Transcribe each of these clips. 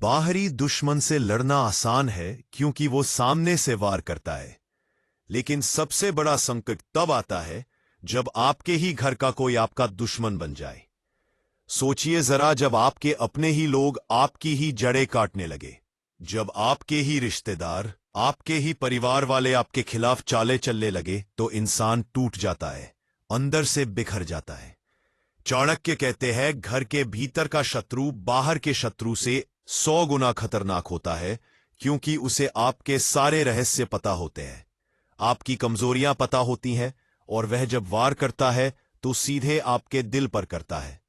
बाहरी दुश्मन से लड़ना आसान है क्योंकि वो सामने से वार करता है, लेकिन सबसे बड़ा संकट तब आता है जब आपके ही घर का कोई आपका दुश्मन बन जाए। सोचिए जरा, जब आपके अपने ही लोग आपकी ही जड़ें काटने लगे, जब आपके ही रिश्तेदार, आपके ही परिवार वाले आपके खिलाफ चाले चलने लगे, तो इंसान टूट जाता है, अंदर से बिखर जाता है। चाणक्य कहते हैं, घर के भीतर का शत्रु बाहर के शत्रु से 100 गुना खतरनाक होता है, क्योंकि उसे आपके सारे रहस्य पता होते हैं, आपकी कमजोरियां पता होती हैं, और वह जब वार करता है तो सीधे आपके दिल पर करता है।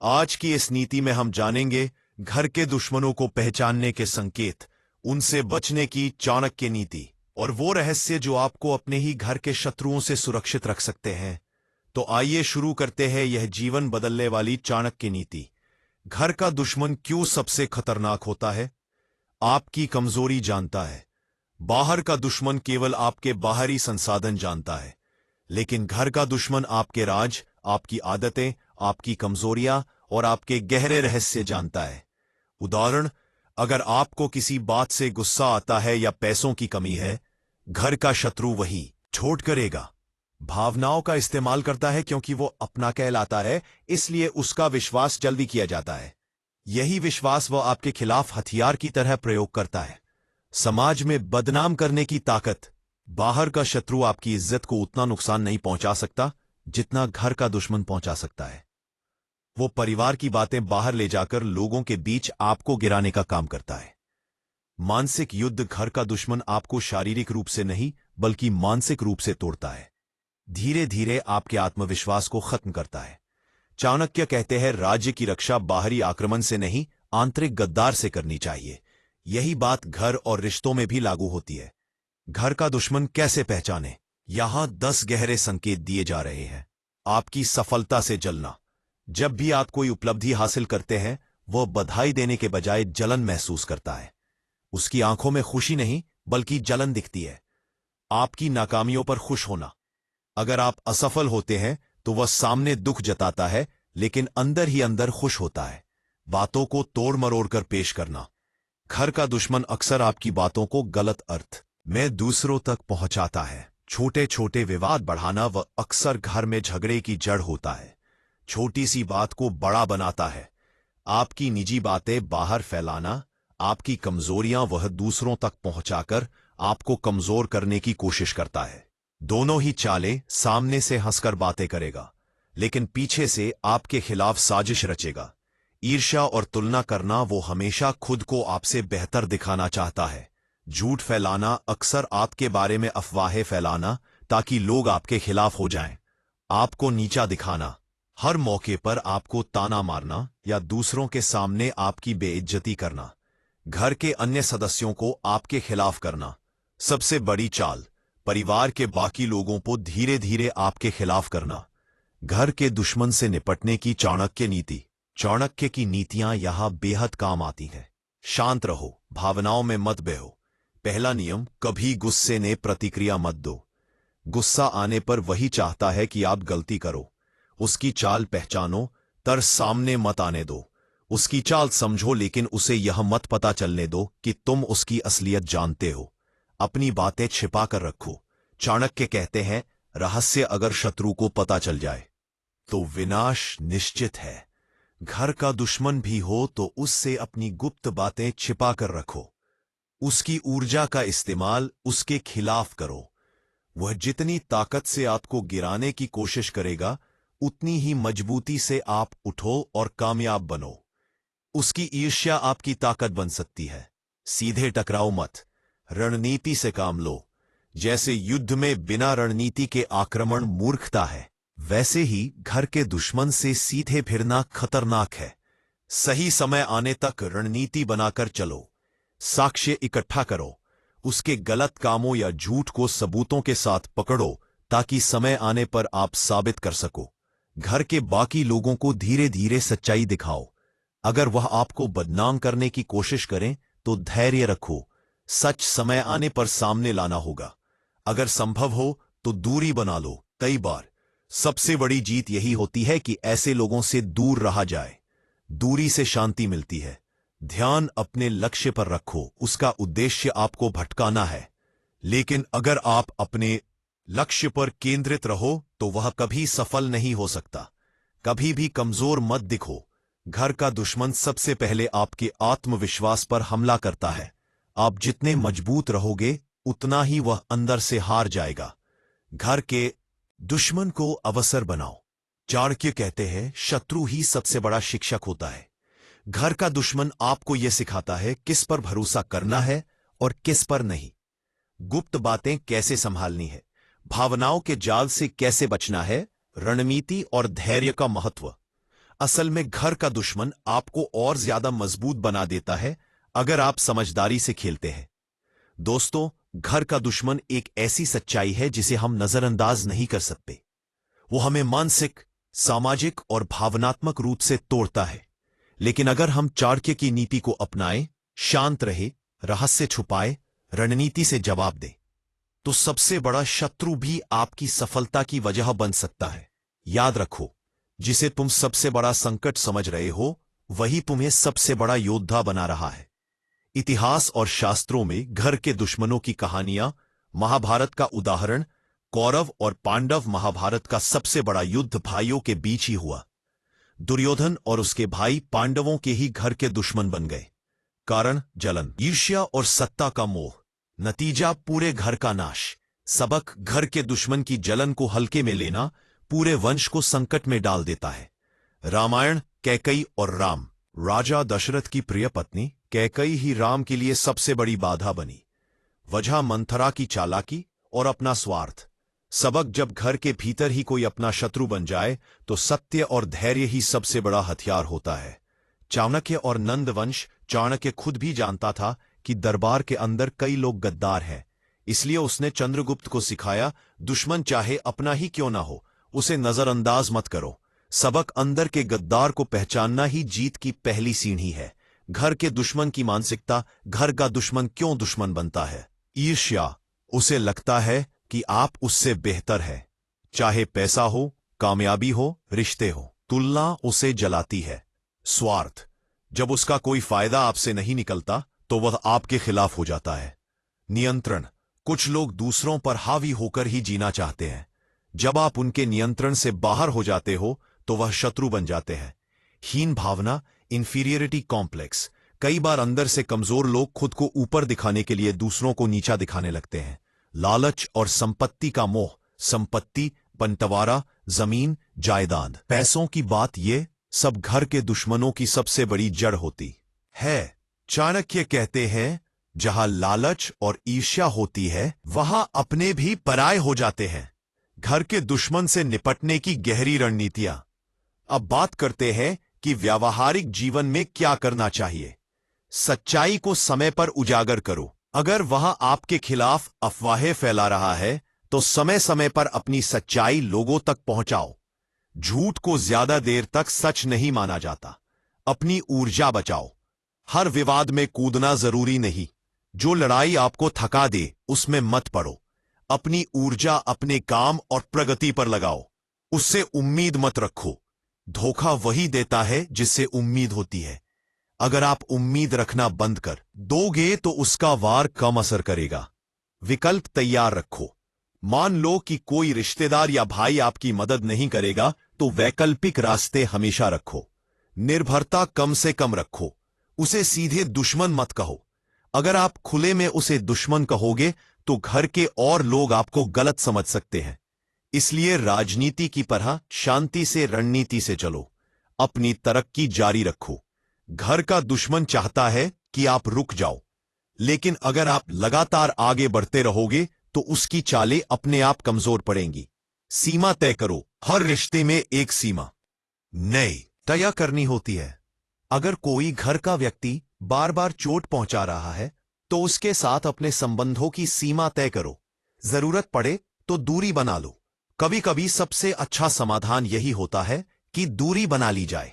आज की इस नीति में हम जानेंगे घर के दुश्मनों को पहचानने के संकेत, उनसे बचने की चाणक्य नीति, और वो रहस्य जो आपको अपने ही घर के शत्रुओं से सुरक्षित रख सकते हैं। तो आइए शुरू करते हैं यह जीवन बदलने वाली चाणक्य नीति। घर का दुश्मन क्यों सबसे खतरनाक होता है? आपकी कमजोरी जानता है। बाहर का दुश्मन केवल आपके बाहरी संसाधन जानता है, लेकिन घर का दुश्मन आपके राज, आपकी आदतें, आपकी कमजोरियां और आपके गहरे रहस्य जानता है। उदाहरण, अगर आपको किसी बात से गुस्सा आता है या पैसों की कमी है, घर का शत्रु वही ठोट करेगा। भावनाओं का इस्तेमाल करता है क्योंकि वो अपना कहलाता है, इसलिए उसका विश्वास जल्दी किया जाता है। यही विश्वास वो आपके खिलाफ हथियार की तरह प्रयोग करता है। समाज में बदनाम करने की ताकत। बाहर का शत्रु आपकी इज्जत को उतना नुकसान नहीं पहुंचा सकता जितना घर का दुश्मन पहुंचा सकता है। वो परिवार की बातें बाहर ले जाकर लोगों के बीच आपको गिराने का काम करता है। मानसिक युद्ध। घर का दुश्मन आपको शारीरिक रूप से नहीं बल्कि मानसिक रूप से तोड़ता है, धीरे धीरे आपके आत्मविश्वास को खत्म करता है। चाणक्य कहते हैं, राज्य की रक्षा बाहरी आक्रमण से नहीं, आंतरिक गद्दार से करनी चाहिए। यही बात घर और रिश्तों में भी लागू होती है। घर का दुश्मन कैसे पहचाने? यहां 10 गहरे संकेत दिए जा रहे हैं। आपकी सफलता से जलना। जब भी आप कोई उपलब्धि हासिल करते हैं, वह बधाई देने के बजाय जलन महसूस करता है। उसकी आंखों में खुशी नहीं बल्कि जलन दिखती है। आपकी नाकामियों पर खुश होना। अगर आप असफल होते हैं तो वह सामने दुख जताता है, लेकिन अंदर ही अंदर खुश होता है। बातों को तोड़ मरोड़ कर पेश करना। घर का दुश्मन अक्सर आपकी बातों को गलत अर्थ में दूसरों तक पहुंचाता है। छोटे छोटे विवाद बढ़ाना वह अक्सर घर में झगड़े की जड़ होता है। छोटी सी बात को बड़ा बनाता है। आपकी निजी बातें बाहर फैलाना। आपकी कमजोरियां वह दूसरों तक पहुंचाकर आपको कमजोर करने की कोशिश करता है। दोनों ही चालें। सामने से हंसकर बातें करेगा, लेकिन पीछे से आपके खिलाफ साजिश रचेगा। ईर्ष्या और तुलना करना। वो हमेशा खुद को आपसे बेहतर दिखाना चाहता है। झूठ फैलाना। अक्सर आपके बारे में अफवाहें फैलाना ताकि लोग आपके खिलाफ हो जाएं। आपको नीचा दिखाना। हर मौके पर आपको ताना मारना या दूसरों के सामने आपकी बेइज्जती करना। घर के अन्य सदस्यों को आपके खिलाफ करना। सबसे बड़ी चाल, परिवार के बाकी लोगों को धीरे धीरे आपके खिलाफ करना। घर के दुश्मन से निपटने की चाणक्य नीति। चाणक्य की नीतियां यहां बेहद काम आती हैं। शांत रहो, भावनाओं में मत बहो। पहला नियम, कभी गुस्से ने प्रतिक्रिया मत दो। गुस्सा आने पर वही चाहता है कि आप गलती करो। उसकी चाल पहचानो, तर्स सामने मत आने दो। उसकी चाल समझो, लेकिन उसे यह मत पता चलने दो कि तुम उसकी असलियत जानते हो। अपनी बातें छिपा कर रखो। चाणक्य कहते हैं, रहस्य अगर शत्रु को पता चल जाए तो विनाश निश्चित है। घर का दुश्मन भी हो तो उससे अपनी गुप्त बातें छिपा कर रखो। उसकी ऊर्जा का इस्तेमाल उसके खिलाफ करो। वह जितनी ताकत से आपको गिराने की कोशिश करेगा, उतनी ही मजबूती से आप उठो और कामयाब बनो। उसकी ईर्ष्या आपकी ताकत बन सकती है। सीधे टकराओ मत, रणनीति से काम लो। जैसे युद्ध में बिना रणनीति के आक्रमण मूर्खता है, वैसे ही घर के दुश्मन से सीधे फिरना खतरनाक है। सही समय आने तक रणनीति बनाकर चलो। साक्ष्य इकट्ठा करो। उसके गलत कामों या झूठ को सबूतों के साथ पकड़ो ताकि समय आने पर आप साबित कर सको। घर के बाकी लोगों को धीरे धीरे सच्चाई दिखाओ। अगर वह आपको बदनाम करने की कोशिश करें तो धैर्य रखो। सच समय आने पर सामने लाना होगा। अगर संभव हो तो दूरी बना लो। कई बार सबसे बड़ी जीत यही होती है कि ऐसे लोगों से दूर रहा जाए। दूरी से शांति मिलती है, ध्यान अपने लक्ष्य पर रखो, उसका उद्देश्य आपको भटकाना है। लेकिन अगर आप अपने लक्ष्य पर केंद्रित रहो तो वह कभी सफल नहीं हो सकता। कभी भी कमजोर मत दिखो। घर का दुश्मन सबसे पहले आपके आत्मविश्वास पर हमला करता है। आप जितने मजबूत रहोगे उतना ही वह अंदर से हार जाएगा। घर के दुश्मन को अवसर बनाओ। चाणक्य कहते हैं, शत्रु ही सबसे बड़ा शिक्षक होता है। घर का दुश्मन आपको यह सिखाता है किस पर भरोसा करना है और किस पर नहीं, गुप्त बातें कैसे संभालनी है, भावनाओं के जाल से कैसे बचना है, रणनीति और धैर्य का महत्व। असल में घर का दुश्मन आपको और ज्यादा मजबूत बना देता है अगर आप समझदारी से खेलते हैं। दोस्तों, घर का दुश्मन एक ऐसी सच्चाई है जिसे हम नजरअंदाज नहीं कर सकते। वो हमें मानसिक, सामाजिक और भावनात्मक रूप से तोड़ता है। लेकिन अगर हम चाणक्य की नीति को अपनाएं, शांत रहे, रहस्य छुपाए, रणनीति से जवाब दे, तो सबसे बड़ा शत्रु भी आपकी सफलता की वजह बन सकता है। याद रखो, जिसे तुम सबसे बड़ा संकट समझ रहे हो वही तुम्हें सबसे बड़ा योद्धा बना रहा है। इतिहास और शास्त्रों में घर के दुश्मनों की कहानियां, महाभारत का उदाहरण, कौरव और पांडव महाभारत का सबसे बड़ा युद्ध भाइयों के बीच ही हुआ। दुर्योधन और उसके भाई पांडवों के ही घर के दुश्मन बन गए। कारण जलन, ईर्ष्या और सत्ता का मोह, नतीजा पूरे घर का नाश। सबक, घर के दुश्मन की जलन को हल्के में लेना पूरे वंश को संकट में डाल देता है। रामायण, कैकई और राम। राजा दशरथ की प्रिय पत्नी कैकई ही राम के लिए सबसे बड़ी बाधा बनी। वजह मंथरा की चालाकी और अपना स्वार्थ। सबक, जब घर के भीतर ही कोई अपना शत्रु बन जाए तो सत्य और धैर्य ही सबसे बड़ा हथियार होता है। चाणक्य और नंद वंश। चाणक्य खुद भी जानता था कि दरबार के अंदर कई लोग गद्दार हैं, इसलिए उसने चंद्रगुप्त को सिखाया, दुश्मन चाहे अपना ही क्यों ना हो, उसे नजरअंदाज मत करो। सबक, अंदर के गद्दार को पहचानना ही जीत की पहली सीढ़ी है। घर के दुश्मन की मानसिकता। घर का दुश्मन क्यों दुश्मन बनता है? ईर्ष्या, उसे लगता है कि आप उससे बेहतर है, चाहे पैसा हो, कामयाबी हो, रिश्ते हो। तुलना उसे जलाती है। स्वार्थ, जब उसका कोई फायदा आपसे नहीं निकलता तो वह आपके खिलाफ हो जाता है। नियंत्रण, कुछ लोग दूसरों पर हावी होकर ही जीना चाहते हैं। जब आप उनके नियंत्रण से बाहर हो जाते हो तो वह शत्रु बन जाते हैं। हीन भावना, इंफीरियरिटी कॉम्प्लेक्स। कई बार अंदर से कमजोर लोग खुद को ऊपर दिखाने के लिए दूसरों को नीचा दिखाने लगते हैं। लालच और संपत्ति का मोह। संपत्ति, बंटवारा, जमीन, जायदाद, पैसों की बात, ये सब घर के दुश्मनों की सबसे बड़ी जड़ होती है। चाणक्य कहते हैं, जहां लालच और ईर्ष्या होती है वहां अपने भी पराये हो जाते हैं। घर के दुश्मन से निपटने की गहरी रणनीतियां। अब बात करते हैं कि व्यावहारिक जीवन में क्या करना चाहिए। सच्चाई को समय पर उजागर करो। अगर वह आपके खिलाफ अफवाहें फैला रहा है तो समय समय पर अपनी सच्चाई लोगों तक पहुंचाओ। झूठ को ज्यादा देर तक सच नहीं माना जाता। अपनी ऊर्जा बचाओ। हर विवाद में कूदना जरूरी नहीं। जो लड़ाई आपको थका दे उसमें मत पड़ो। अपनी ऊर्जा अपने काम और प्रगति पर लगाओ। उससे उम्मीद मत रखो। धोखा वही देता है जिससे उम्मीद होती है। अगर आप उम्मीद रखना बंद कर दोगे तो उसका वार कम असर करेगा। विकल्प तैयार रखो। मान लो कि कोई रिश्तेदार या भाई आपकी मदद नहीं करेगा तो वैकल्पिक रास्ते हमेशा रखो। निर्भरता कम से कम रखो। उसे सीधे दुश्मन मत कहो। अगर आप खुले में उसे दुश्मन कहोगे तो घर के और लोग आपको गलत समझ सकते हैं। इसलिए राजनीति की तरह शांति से, रणनीति से चलो। अपनी तरक्की जारी रखो। घर का दुश्मन चाहता है कि आप रुक जाओ, लेकिन अगर आप लगातार आगे बढ़ते रहोगे तो उसकी चालें अपने आप कमजोर पड़ेंगी। सीमा तय करो। हर रिश्ते में एक सीमा नई तय करनी होती है। अगर कोई घर का व्यक्ति बार बार चोट पहुंचा रहा है तो उसके साथ अपने संबंधों की सीमा तय करो। जरूरत पड़े तो दूरी बना लो। कभी कभी सबसे अच्छा समाधान यही होता है कि दूरी बना ली जाए।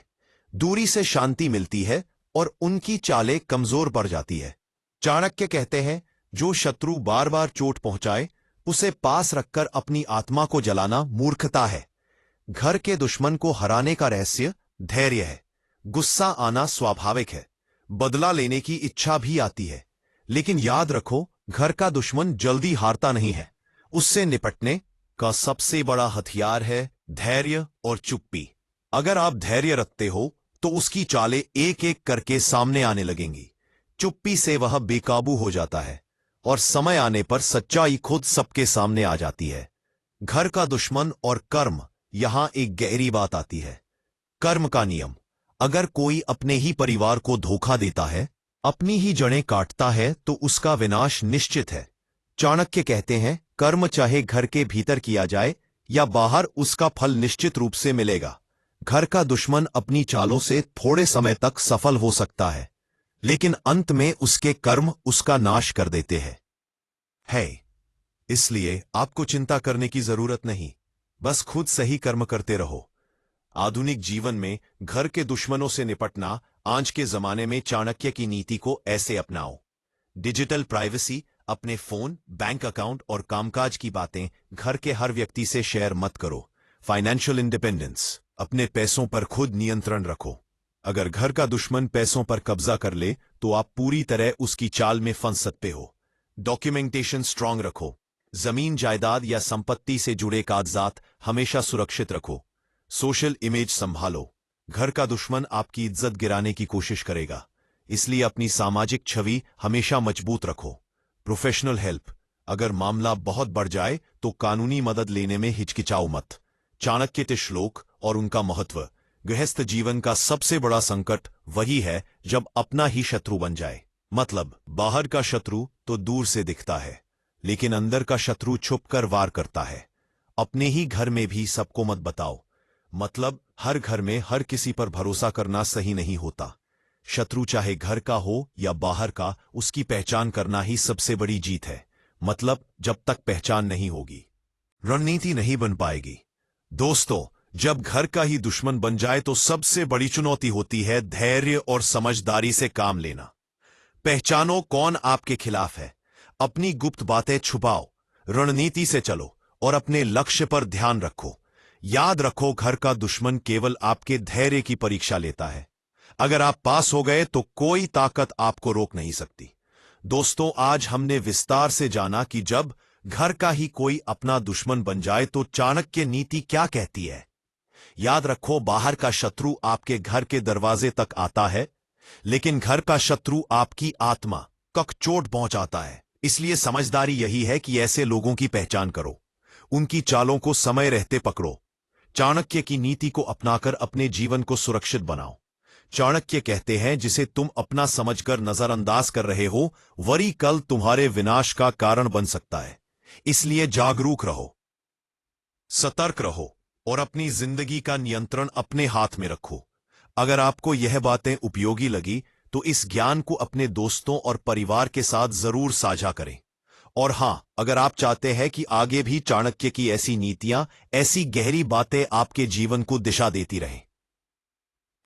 दूरी से शांति मिलती है और उनकी चालें कमजोर पड़ जाती है। चाणक्य कहते हैं, जो शत्रु बार बार चोट पहुंचाए उसे पास रखकर अपनी आत्मा को जलाना मूर्खता है। घर के दुश्मन को हराने का रहस्य धैर्य है। गुस्सा आना स्वाभाविक है, बदला लेने की इच्छा भी आती है। लेकिन याद रखो, घर का दुश्मन जल्दी हारता नहीं है। उससे निपटने का सबसे बड़ा हथियार है धैर्य और चुप्पी। अगर आप धैर्य रखते हो तो उसकी चालें एक एक करके सामने आने लगेंगी। चुप्पी से वह बेकाबू हो जाता है और समय आने पर सच्चाई खुद सबके सामने आ जाती है। घर का दुश्मन और कर्म, यहां एक गहरी बात आती है। कर्म का नियम। अगर कोई अपने ही परिवार को धोखा देता है, अपनी ही जड़ें काटता है, तो उसका विनाश निश्चित है। चाणक्य कहते हैं, कर्म चाहे घर के भीतर किया जाए या बाहर, उसका फल निश्चित रूप से मिलेगा। घर का दुश्मन अपनी चालों से थोड़े समय तक सफल हो सकता है, लेकिन अंत में उसके कर्म उसका नाश कर देते हैं। इसलिए आपको चिंता करने की जरूरत नहीं, बस खुद सही कर्म करते रहो। आधुनिक जीवन में घर के दुश्मनों से निपटना। आज के जमाने में चाणक्य की नीति को ऐसे अपनाओ। Digital privacy. अपने फोन, बैंक अकाउंट और कामकाज की बातें घर के हर व्यक्ति से शेयर मत करो। Financial independence. अपने पैसों पर खुद नियंत्रण रखो। अगर घर का दुश्मन पैसों पर कब्जा कर ले तो आप पूरी तरह उसकी चाल में फंस सकते हो। डॉक्यूमेंटेशन स्ट्रांग रखो। जमीन, जायदाद या संपत्ति से जुड़े कागजात हमेशा सुरक्षित रखो। सोशल इमेज संभालो। घर का दुश्मन आपकी इज्जत गिराने की कोशिश करेगा, इसलिए अपनी सामाजिक छवि हमेशा मजबूत रखो। Professional help. अगर मामला बहुत बढ़ जाए तो कानूनी मदद लेने में हिचकिचाओ मत। चाणक्य के श्लोक और उनका महत्व। गृहस्थ जीवन का सबसे बड़ा संकट वही है जब अपना ही शत्रु बन जाए। मतलब, बाहर का शत्रु तो दूर से दिखता है, लेकिन अंदर का शत्रु छुपकर वार करता है। अपने ही घर में भी सबको मत बताओ। मतलब, हर घर में हर किसी पर भरोसा करना सही नहीं होता। शत्रु चाहे घर का हो या बाहर का, उसकी पहचान करना ही सबसे बड़ी जीत है। मतलब, जब तक पहचान नहीं होगी, रणनीति नहीं बन पाएगी। दोस्तों, जब घर का ही दुश्मन बन जाए तो सबसे बड़ी चुनौती होती है धैर्य और समझदारी से काम लेना। पहचानो कौन आपके खिलाफ है, अपनी गुप्त बातें छुपाओ, रणनीति से चलो और अपने लक्ष्य पर ध्यान रखो। याद रखो, घर का दुश्मन केवल आपके धैर्य की परीक्षा लेता है। अगर आप पास हो गए तो कोई ताकत आपको रोक नहीं सकती। दोस्तों, आज हमने विस्तार से जाना कि जब घर का ही कोई अपना दुश्मन बन जाए तो चाणक्य नीति क्या कहती है। याद रखो, बाहर का शत्रु आपके घर के दरवाजे तक आता है, लेकिन घर का शत्रु आपकी आत्मा तक चोट पहुंचाता है। इसलिए समझदारी यही है कि ऐसे लोगों की पहचान करो, उनकी चालों को समय रहते पकड़ो। चाणक्य की नीति को अपनाकर अपने जीवन को सुरक्षित बनाओ। चाणक्य कहते हैं, जिसे तुम अपना समझकर नजरअंदाज कर रहे हो, वही कल तुम्हारे विनाश का कारण बन सकता है। इसलिए जागरूक रहो, सतर्क रहो और अपनी जिंदगी का नियंत्रण अपने हाथ में रखो। अगर आपको यह बातें उपयोगी लगी तो इस ज्ञान को अपने दोस्तों और परिवार के साथ जरूर साझा करें। और हां, अगर आप चाहते हैं कि आगे भी चाणक्य की ऐसी नीतियां, ऐसी गहरी बातें आपके जीवन को दिशा देती रहें,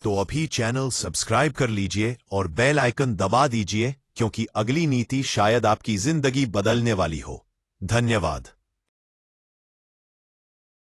तो अभी चैनल सब्सक्राइब कर लीजिए और बेल आइकन दबा दीजिए, क्योंकि अगली नीति शायद आपकी जिंदगी बदलने वाली हो। धन्यवाद।